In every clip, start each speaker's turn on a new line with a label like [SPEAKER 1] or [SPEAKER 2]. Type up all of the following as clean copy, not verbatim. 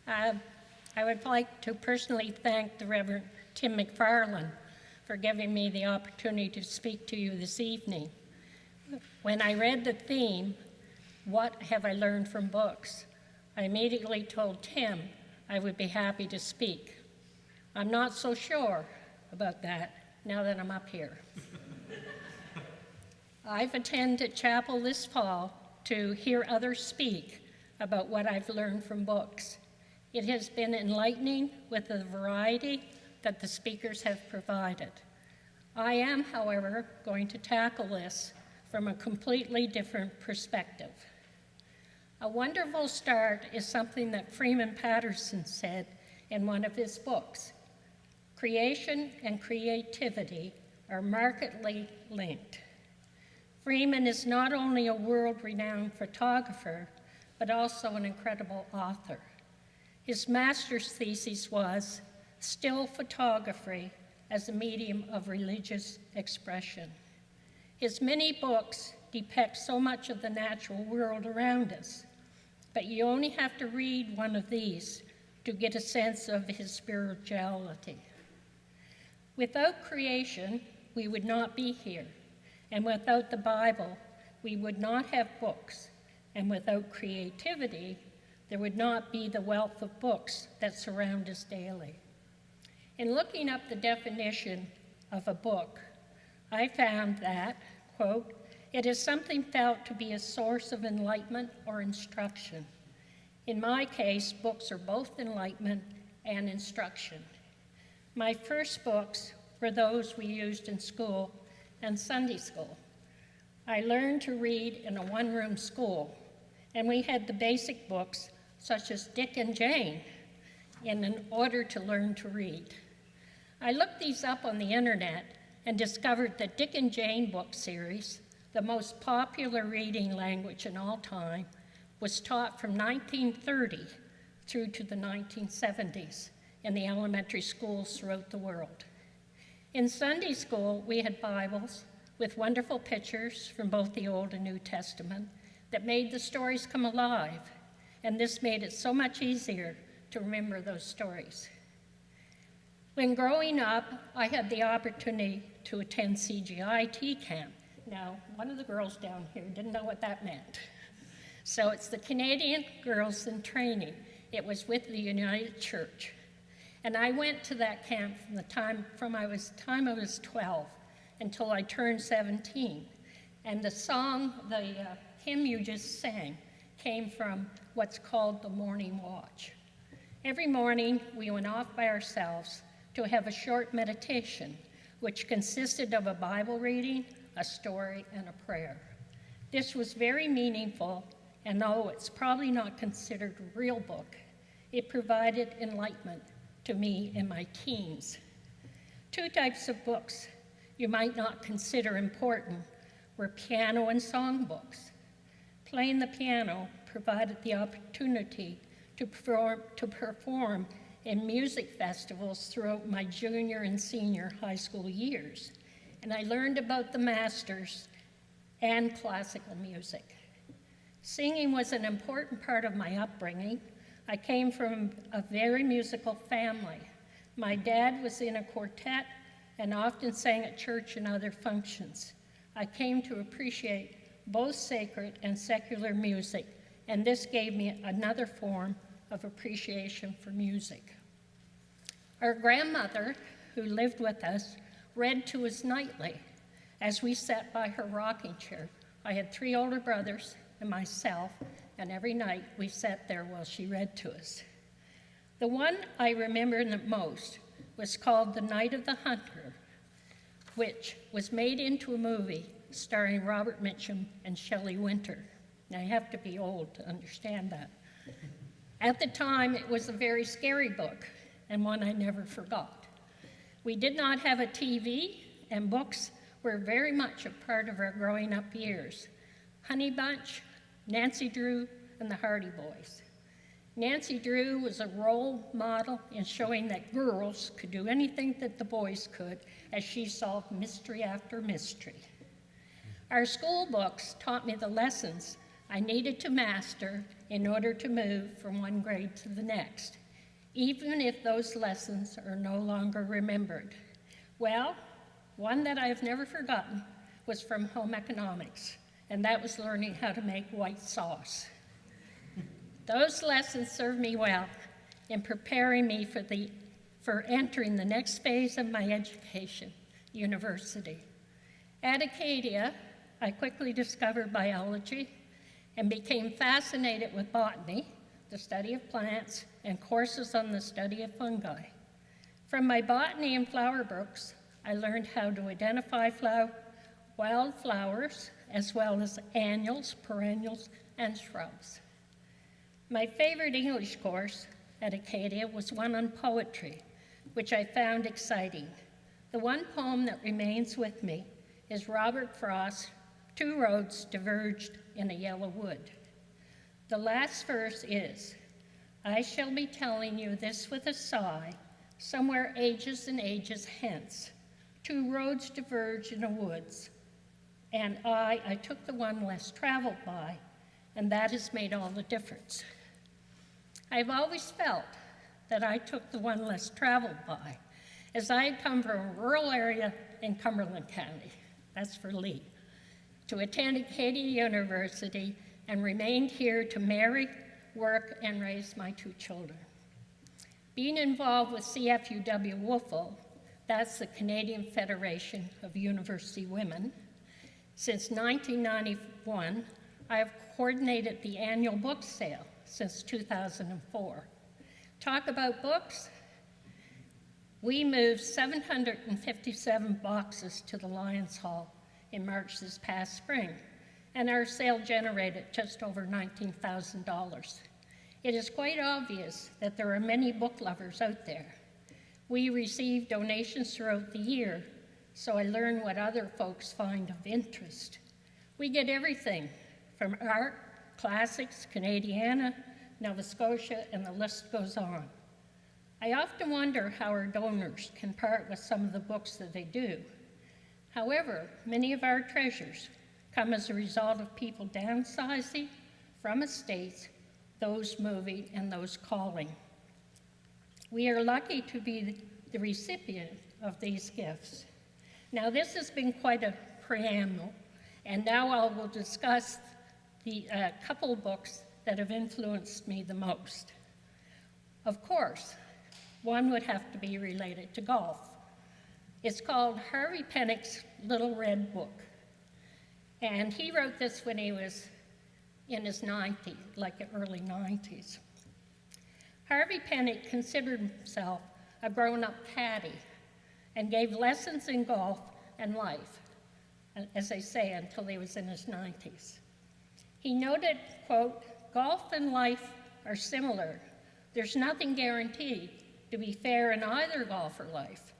[SPEAKER 1] Uh, I would like to personally thank the Reverend Tim McFarland for giving me the opportunity to speak to you this evening. When I read the theme, "What have I learned from books?" I immediately told Tim I would be happy to speak. I'm not so sure about that now that I'm up here. I've attended chapel this fall to hear others speak about what I've learned from books. It has been enlightening with the variety that the speakers have provided. I am, however, going to tackle this from a completely different perspective. A wonderful start is something that Freeman Patterson said in one of his books. Creation and creativity are markedly linked. Freeman is not only a world-renowned photographer, but also an incredible author. His master's thesis was Still Photography as a Medium of Religious Expression. His many books depict so much of the natural world around us, but you only have to read one of these to get a sense of his spirituality. Without creation, we would not be here, and without the Bible, we would not have books, and without creativity, there would not be the wealth of books that surround us daily. In looking up the definition of a book, I found that, quote, "It is something felt to be a source of enlightenment or instruction." In my case, books are both enlightenment and instruction. My first books were those we used in school and Sunday school. I learned to read in a one-room school, and we had the basic books such as Dick and Jane in order to learn to read. I looked these up on the internet and discovered the Dick and Jane book series, the most popular reading language in all time, was taught from 1930 through to the 1970s in the elementary schools throughout the world. In Sunday school, we had Bibles with wonderful pictures from both the Old and New Testament that made the stories come alive, and this made it so much easier to remember those stories. When growing up, I had the opportunity to attend CGIT camp. Now, one of the girls down here didn't know what that meant. So it's the Canadian Girls in Training. It was with the United Church. And I went to that camp from the time I was 12 until I turned 17. And the hymn you just sang came from what's called the Morning Watch. Every morning, we went off by ourselves to have a short meditation, which consisted of a Bible reading, a story, and a prayer. This was very meaningful, and though it's probably not considered a real book, it provided enlightenment to me in my teens. Two types of books you might not consider important were piano and song books. Playing the piano provided the opportunity to perform in music festivals throughout my junior and senior high school years, and I learned about the masters and classical music. Singing was an important part of my upbringing. I came from a very musical family. My dad was in a quartet and often sang at church and other functions. I came to appreciate both sacred and secular music, and this gave me another form of appreciation for music. Our grandmother, who lived with us, read to us nightly as we sat by her rocking chair. I had 3 older brothers and myself, and every night we sat there while she read to us. The one I remember the most was called The Night of the Hunter, which was made into a movie starring Robert Mitchum and Shelley Winter. Now, you have to be old to understand that. At the time, it was a very scary book, and one I never forgot. We did not have a TV, and books were very much a part of our growing up years. Honey Bunch, Nancy Drew, and the Hardy Boys. Nancy Drew was a role model in showing that girls could do anything that the boys could as she solved mystery after mystery. Our school books taught me the lessons I needed to master in order to move from one grade to the next, even if those lessons are no longer remembered. Well, one that I have never forgotten was from home economics, and that was learning how to make white sauce. Those lessons served me well in preparing me for entering the next phase of my education, university. At Acadia, I quickly discovered biology and became fascinated with botany, the study of plants, and courses on the study of fungi. From my botany and flower books, I learned how to identify wildflowers, as well as annuals, perennials, and shrubs. My favorite English course at Acadia was one on poetry, which I found exciting. The one poem that remains with me is Robert Frost's "Two roads diverged in a yellow wood." The last verse is, "I shall be telling you this with a sigh, somewhere ages and ages hence. Two roads diverged in a woods, and I took the one less traveled by, and that has made all the difference." I've always felt that I took the one less traveled by, as I had come from a rural area in Cumberland County, that's for Lee, to attend Acadia University and remained here to marry, work, and raise my two children. Being involved with CFUW Wolfville, that's the Canadian Federation of University Women, since 1991, I have coordinated the annual book sale since 2004. Talk about books. We moved 757 boxes to the Lions Hall in March this past spring, and our sale generated just over $19,000. It is quite obvious that there are many book lovers out there. We receive donations throughout the year, so I learn what other folks find of interest. We get everything from art, classics, Canadiana, Nova Scotia, and the list goes on. I often wonder how our donors can part with some of the books that they do. However, many of our treasures come as a result of people downsizing from estates, those moving, and those calling. We are lucky to be the recipient of these gifts. Now, this has been quite a preamble, and now I will discuss the couple books that have influenced me the most. Of course, one would have to be related to golf. It's called Harvey Penick's Little Red Book. And he wrote this when he was in his 90s, like the early 90s. Harvey Penick considered himself a grown-up caddy and gave lessons in golf and life, as they say, until he was in his 90s. He noted, quote, "Golf and life are similar. There's nothing guaranteed to be fair in either golf or life,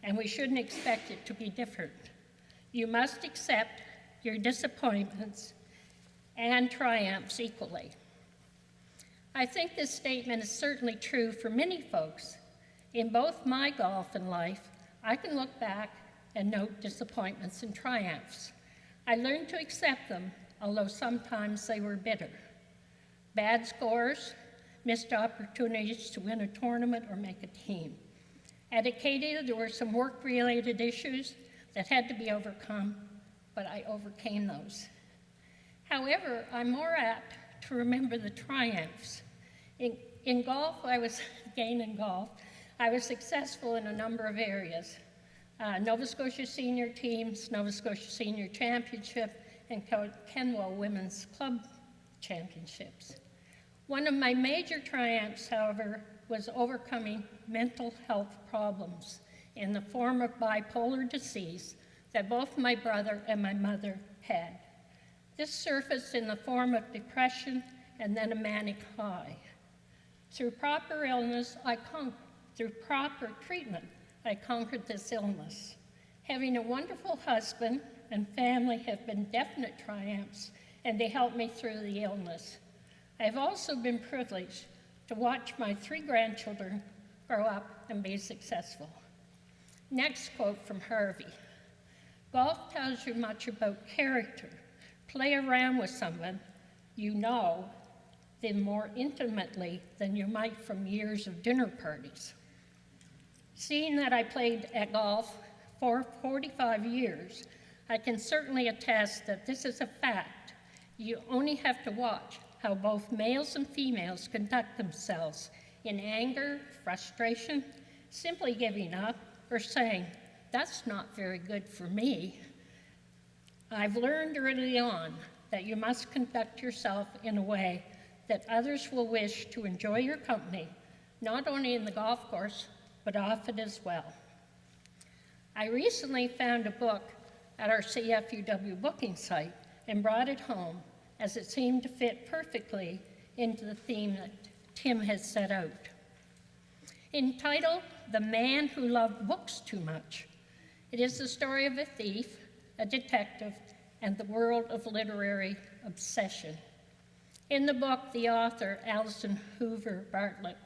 [SPEAKER 1] and we shouldn't expect it to be different. You must accept your disappointments and triumphs equally." I think this statement is certainly true for many folks. In both my golf and life, I can look back and note disappointments and triumphs. I learned to accept them, although sometimes they were bitter. Bad scores, missed opportunities to win a tournament or make a team. At Acadia, there were some work-related issues that had to be overcome, but I overcame those. However, I'm more apt to remember the triumphs. In golf, I was successful in a number of areas. Nova Scotia senior teams, Nova Scotia senior championship, and Kenwell women's club championships. One of my major triumphs, however, was overcoming mental health problems in the form of bipolar disease that both my brother and my mother had. This surfaced in the form of depression and then a manic high. Through proper treatment, I conquered this illness. Having a wonderful husband and family have been definite triumphs, and they helped me through the illness. I've also been privileged to watch my 3 grandchildren grow up and be successful. Next quote from Harvey. "Golf tells you much about character. Play around with someone, you know them more intimately than you might from years of dinner parties. Seeing that I played at golf for 45 years, I can certainly attest that this is a fact. You only have to watch how both males and females conduct themselves in anger, frustration, simply giving up, or saying, "That's not very good for me." I've learned early on that you must conduct yourself in a way that others will wish to enjoy your company, not only in the golf course, but off it as well. I recently found a book at our CFUW booking site and brought it home, as it seemed to fit perfectly into the theme that Tim has set out. Entitled "The Man Who Loved Books Too Much," it is the story of a thief, a detective, and the world of literary obsession. In the book, the author, Alison Hoover Bartlett,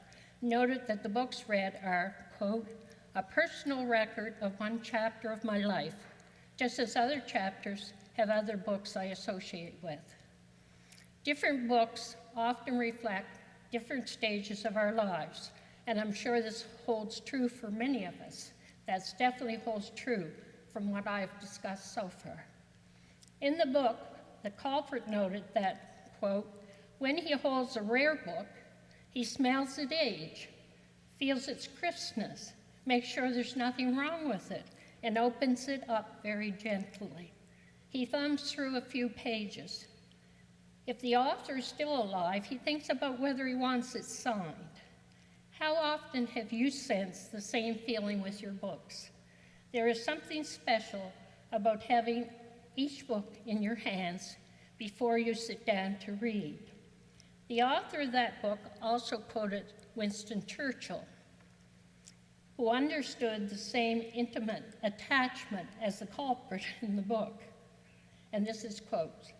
[SPEAKER 1] noted that the books read are, quote, "a personal record of one chapter of my life, just as other chapters have other books I associate with." Different books often reflect different stages of our lives, and I'm sure this holds true for many of us. That definitely holds true from what I've discussed so far. In the book, the culprit noted that, quote, "when he holds a rare book, he smells its age, feels its crispness, makes sure there's nothing wrong with it, and opens it up very gently. He thumbs through a few pages. If the author is still alive, he thinks about whether he wants it signed." How often have you sensed the same feeling with your books? There is something special about having each book in your hands before you sit down to read. The author of that book also quoted Winston Churchill, who understood the same intimate attachment as the culprit in the book. And this is quote,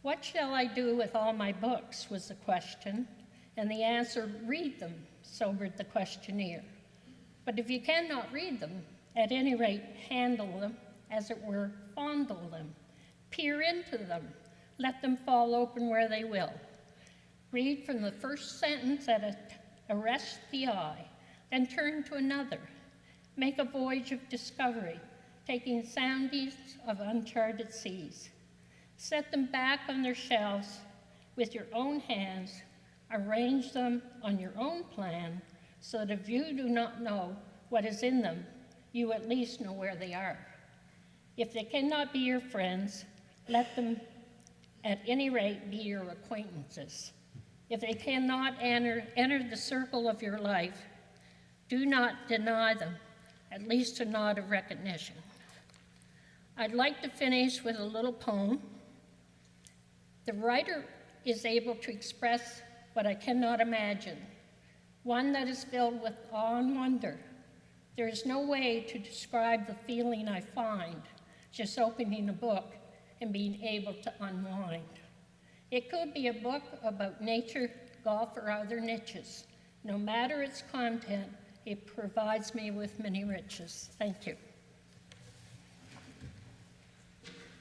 [SPEAKER 1] "What shall I do with all my books?" was the question, and the answer, "Read them," sobered the questionnaire. But if you cannot read them, at any rate, handle them, as it were, fondle them, peer into them, let them fall open where they will. Read from the first sentence that arrests the eye, then turn to another. Make a voyage of discovery, taking soundings of uncharted seas. Set them back on their shelves with your own hands, arrange them on your own plan, so that if you do not know what is in them, you at least know where they are. If they cannot be your friends, let them at any rate be your acquaintances. If they cannot enter the circle of your life, do not deny them at least a nod of recognition. I'd like to finish with a little poem. The writer is able to express what I cannot imagine, one that is filled with awe and wonder. There is no way to describe the feeling I find just opening a book and being able to unwind. It could be a book about nature, golf, or other niches. No matter its content, it provides me with many riches. Thank you.